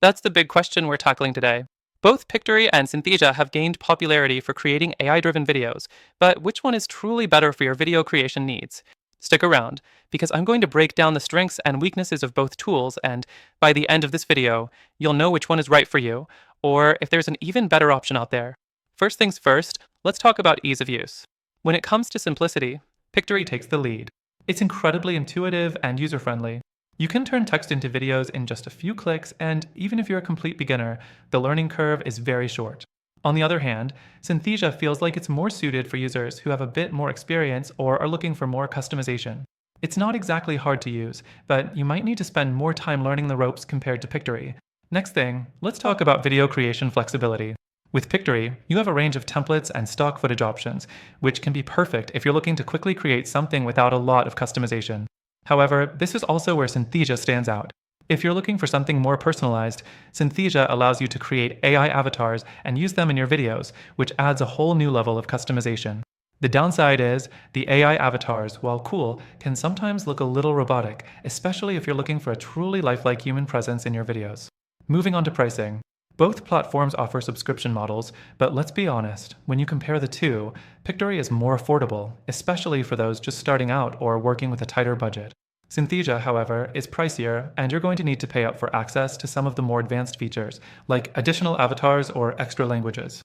That's the big question we're tackling today. Both Pictory and Synthesia have gained popularity for creating AI-driven videos, but which one is truly better for your video creation needs? Stick around, because I'm going to break down the strengths and weaknesses of both tools, and by the end of this video, you'll know which one is right for you, or if there's an even better option out there. First things first, let's talk about ease of use. When it comes to simplicity, Pictory takes the lead. It's incredibly intuitive and user-friendly. You can turn text into videos in just a few clicks, and even if you're a complete beginner, the learning curve is very short. On the other hand, Synthesia feels like it's more suited for users who have a bit more experience or are looking for more customization. It's not exactly hard to use, but you might need to spend more time learning the ropes compared to Pictory. Next thing, let's talk about video creation flexibility. With Pictory, you have a range of templates and stock footage options, which can be perfect if you're looking to quickly create something without a lot of customization. However, this is also where Synthesia stands out. If you're looking for something more personalized, Synthesia allows you to create AI avatars and use them in your videos, which adds a whole new level of customization. The downside is, the AI avatars, while cool, can sometimes look a little robotic, especially if you're looking for a truly lifelike human presence in your videos. Moving on to pricing. Both platforms offer subscription models, but let's be honest, when you compare the two, Pictory is more affordable, especially for those just starting out or working with a tighter budget. Synthesia, however, is pricier, and you're going to need to pay up for access to some of the more advanced features, like additional avatars or extra languages.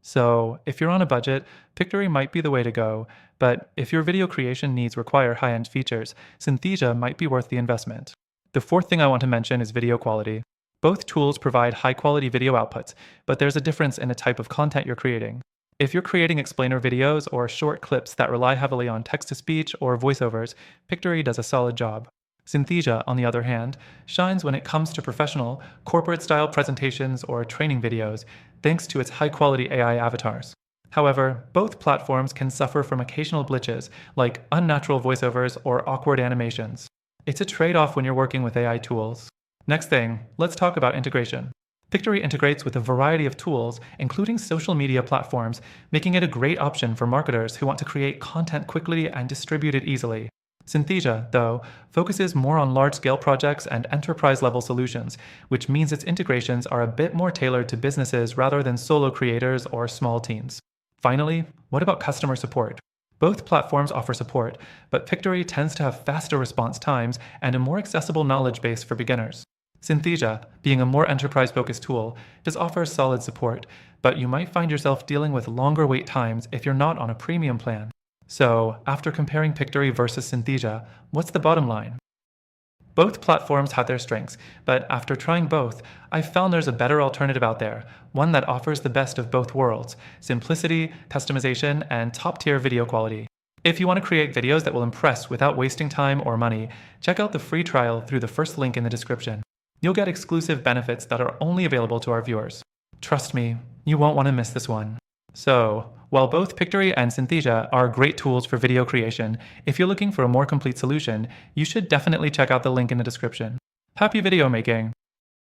So, if you're on a budget, Pictory might be the way to go, but if your video creation needs require high-end features, Synthesia might be worth the investment. The fourth thing I want to mention is video quality. Both tools provide high-quality video outputs, but there's a difference in the type of content you're creating. If you're creating explainer videos or short clips that rely heavily on text-to-speech or voiceovers, Pictory does a solid job. Synthesia, on the other hand, shines when it comes to professional, corporate-style presentations or training videos, thanks to its high-quality AI avatars. However, both platforms can suffer from occasional glitches, like unnatural voiceovers or awkward animations. It's a trade-off when you're working with AI tools. Next thing, let's talk about integration. Pictory integrates with a variety of tools, including social media platforms, making it a great option for marketers who want to create content quickly and distribute it easily. Synthesia, though, focuses more on large-scale projects and enterprise-level solutions, which means its integrations are a bit more tailored to businesses rather than solo creators or small teams. Finally, what about customer support? Both platforms offer support, but Pictory tends to have faster response times and a more accessible knowledge base for beginners. Synthesia, being a more enterprise-focused tool, does offer solid support, but you might find yourself dealing with longer wait times if you're not on a premium plan. So, after comparing Pictory versus Synthesia, what's the bottom line? Both platforms have their strengths, but after trying both, I've found there's a better alternative out there, one that offers the best of both worlds: simplicity, customization, and top-tier video quality. If you want to create videos that will impress without wasting time or money, check out the free trial through the first link in the description. You'll get exclusive benefits that are only available to our viewers. Trust me, you won't want to miss this one. So, while both Pictory and Synthesia are great tools for video creation, if you're looking for a more complete solution, you should definitely check out the link in the description. Happy video making!